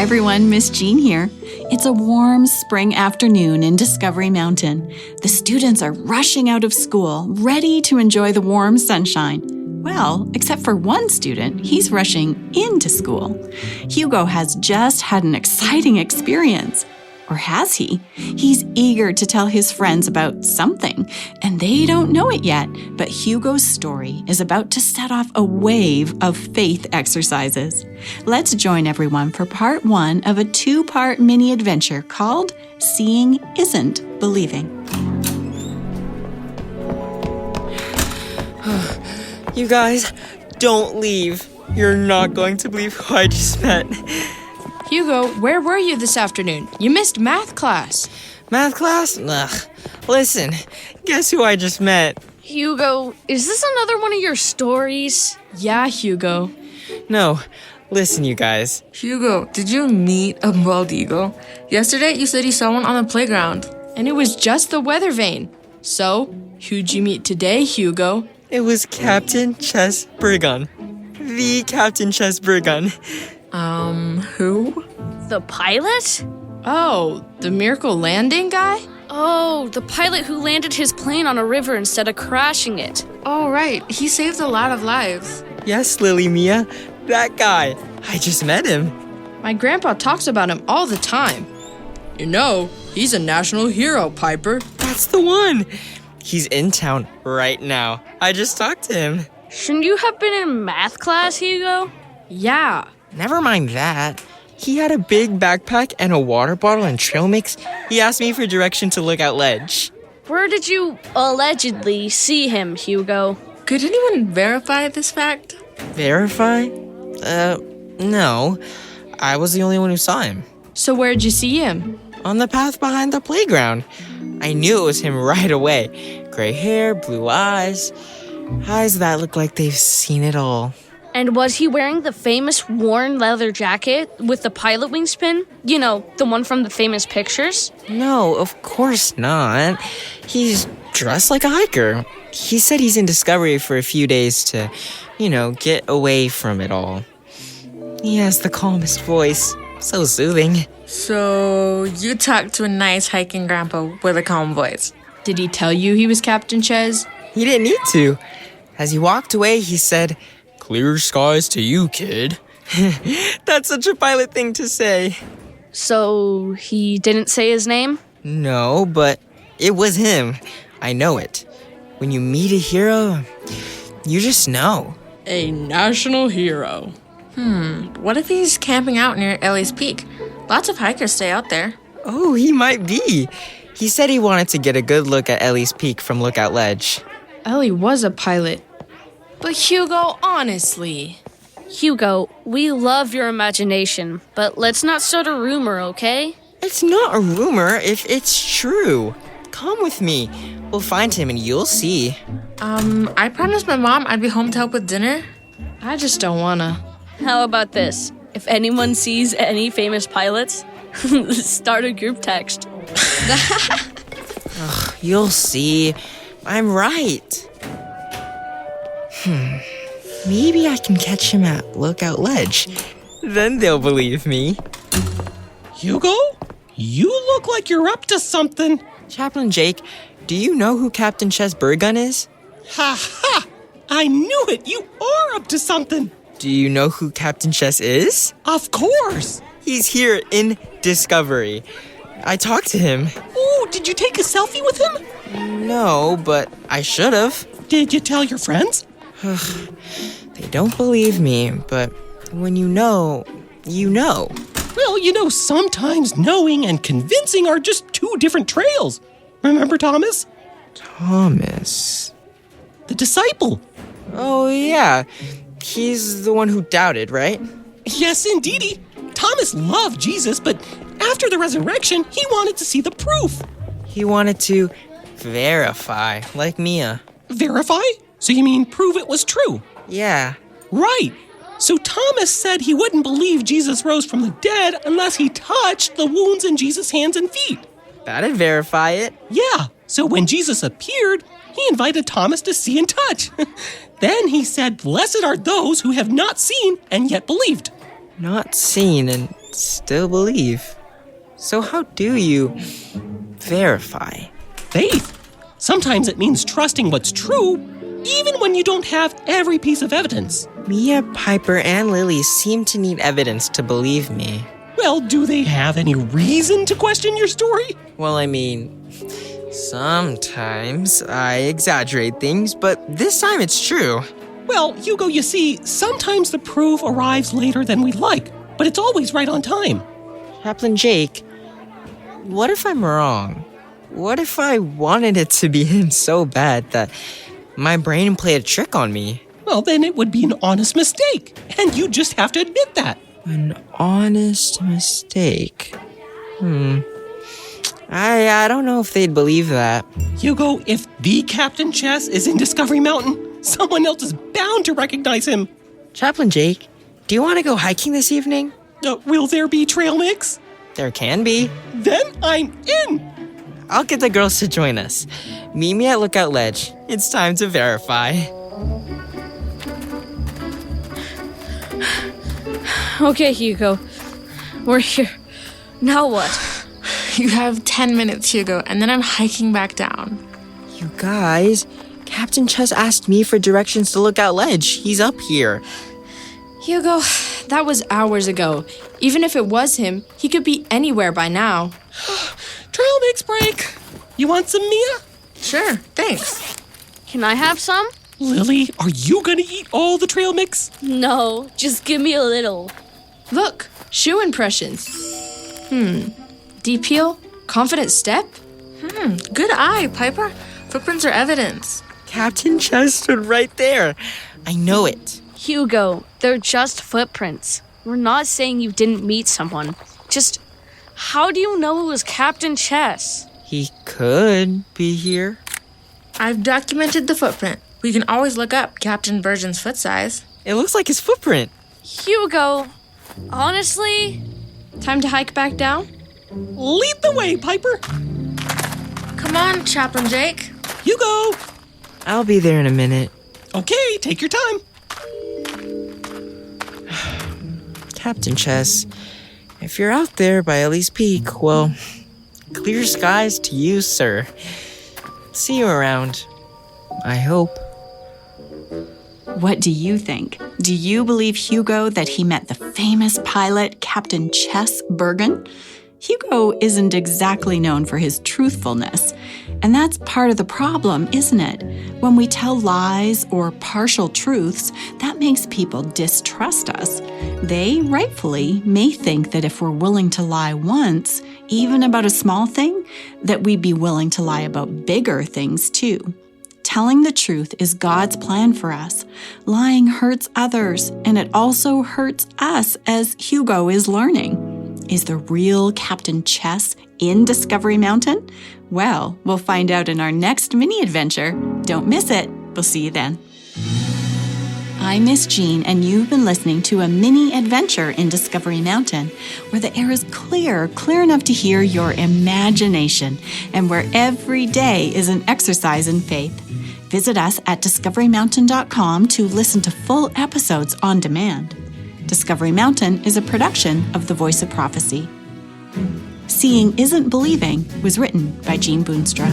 Hi everyone, Miss Jean here. It's a warm spring afternoon in Discovery Mountain. The students are rushing out of school, ready to enjoy the warm sunshine. Well, except for one student, he's rushing into school. Hugo has just had an exciting experience. Or has he? He's eager to tell his friends about something, and they don't know it yet. But Hugo's story is about to set off a wave of faith exercises. Let's join everyone for part 1 of a 2-part mini adventure called Seeing Isn't Believing. You guys, don't leave. You're not going to believe who I just met. Hugo, where were you this afternoon? You missed math class. Math class? Ugh. Listen, guess who I just met? Hugo, is this another one of your stories? Yeah, Hugo. No, listen, you guys. Hugo, did you meet a bald eagle? Yesterday you said you saw one on the playground. And it was just the weather vane. So, who'd you meet today, Hugo? It was Captain Chess Burgon. The Captain Chess Burgon. Who? The pilot? Oh, the Miracle Landing guy? Oh, the pilot who landed his plane on a river instead of crashing it. Oh, right. He saved a lot of lives. Yes, Lily Mia, that guy. I just met him. My grandpa talks about him all the time. You know, he's a national hero, Piper. That's the one. He's in town right now. I just talked to him. Shouldn't you have been in math class, Hugo? Yeah. Never mind that. He had a big backpack and a water bottle and trail mix. He asked me for direction to Lookout Ledge. Where did you allegedly see him, Hugo? Could anyone verify this fact? Verify? No. I was the only one who saw him. So where'd you see him? On the path behind the playground. I knew it was him right away. Gray hair, blue eyes. Eyes that look like they've seen it all. And was he wearing the famous worn leather jacket with the pilot wingspin? You know, the one from the famous pictures? No, of course not. He's dressed like a hiker. He said he's in Discovery for a few days to, get away from it all. He has the calmest voice. So soothing. So, you talked to a nice hiking grandpa with a calm voice. Did he tell you he was Captain Ches? He didn't need to. As he walked away, he said, "Clear skies to you, kid." That's such a pilot thing to say. So, he didn't say his name? No, but it was him. I know it. When you meet a hero, you just know. A national hero. What if he's camping out near Ellie's Peak? Lots of hikers stay out there. Oh, he might be. He said he wanted to get a good look at Ellie's Peak from Lookout Ledge. Ellie was a pilot. But Hugo, honestly. Hugo, we love your imagination, but let's not start a rumor, okay? It's not a rumor if it's true. Come with me. We'll find him and you'll see. I promised my mom I'd be home to help with dinner. I just don't wanna. How about this? If anyone sees any famous pilots, start a group text. You'll see. I'm right. Maybe I can catch him at Lookout Ledge. Then they'll believe me. Hugo? You look like you're up to something. Chaplain Jake, do you know who Captain Chess Burgon is? Ha ha! I knew it! You are up to something! Do you know who Captain Chess is? Of course! He's here in Discovery. I talked to him. Oh, did you take a selfie with him? No, but I should have. Did you tell your friends? They don't believe me, but when you know, you know. Well, sometimes knowing and convincing are just 2 different trails. Remember Thomas? Thomas? The disciple. Oh, yeah. He's the one who doubted, right? Yes, indeedy. Thomas loved Jesus, but after the resurrection, he wanted to see the proof. He wanted to verify, like Mia. Verify? So you mean prove it was true? Yeah. Right. So Thomas said he wouldn't believe Jesus rose from the dead unless he touched the wounds in Jesus' hands and feet. That'd verify it. Yeah. So when Jesus appeared, he invited Thomas to see and touch. Then he said, "Blessed are those who have not seen and yet believed." not seen and still believe. So how do you verify? Faith. Sometimes it means trusting what's true, even when you don't have every piece of evidence. Mia, Piper, and Lily seem to need evidence to believe me. Well, do they have any reason to question your story? Well, I mean, sometimes I exaggerate things, but this time it's true. Well, Hugo, you see, sometimes the proof arrives later than we'd like, but it's always right on time. Chaplain Jake, what if I'm wrong? What if I wanted it to be him so bad that my brain played a trick on me? Well, then it would be an honest mistake, and you just have to admit that. An honest mistake. I don't know if they'd believe that. Hugo, if the Captain Chess is in Discovery Mountain, someone else is bound to recognize him. Chaplain Jake, do you want to go hiking this evening? Will there be trail mix? There can be. Then I'm in. I'll get the girls to join us. Meet me at Lookout Ledge. It's time to verify. Okay, Hugo. We're here. Now what? You have 10 minutes, Hugo, and then I'm hiking back down. You guys, Captain Chess asked me for directions to Lookout Ledge. He's up here. Hugo, that was hours ago. Even if it was him, he could be anywhere by now. Trail mix break. You want some, Mia? Sure, thanks. Can I have some? Lily, are you gonna eat all the trail mix? No, just give me a little. Look, shoe impressions. Deep heel, confident step. Good eye, Piper. Footprints are evidence. Captain Chess stood right there. I know it. Hugo, they're just footprints. We're not saying you didn't meet someone. Just, how do you know it was Captain Chess? He could be here. I've documented the footprint. We can always look up Captain Virgin's foot size. It looks like his footprint. Hugo, honestly? Time to hike back down? Lead the way, Piper. Come on, Chaplain Jake. Hugo. I'll be there in a minute. Okay, take your time. Captain Chess, if you're out there by Ellie's Peak, well, clear skies to you, sir. See you around. I hope. What do you think? Do you believe Hugo that he met the famous pilot Captain Chess Bergen? Hugo isn't exactly known for his truthfulness, and that's part of the problem, isn't it? When we tell lies or partial truths, that makes people distrust us. They, rightfully, may think that if we're willing to lie once, even about a small thing, that we'd be willing to lie about bigger things too. Telling the truth is God's plan for us. Lying hurts others, and it also hurts us, as Hugo is learning. Is the real Captain Chess in Discovery Mountain? Well, we'll find out in our next mini adventure. Don't miss it. We'll see you then. I'm Miss Jean, and you've been listening to a mini adventure in Discovery Mountain, where the air is clear enough to hear your imagination, and where every day is an exercise in faith. Visit us at discoverymountain.com to listen to full episodes on demand. Discovery Mountain is a production of The Voice of Prophecy. Seeing Isn't Believing was written by Jean Boonstra.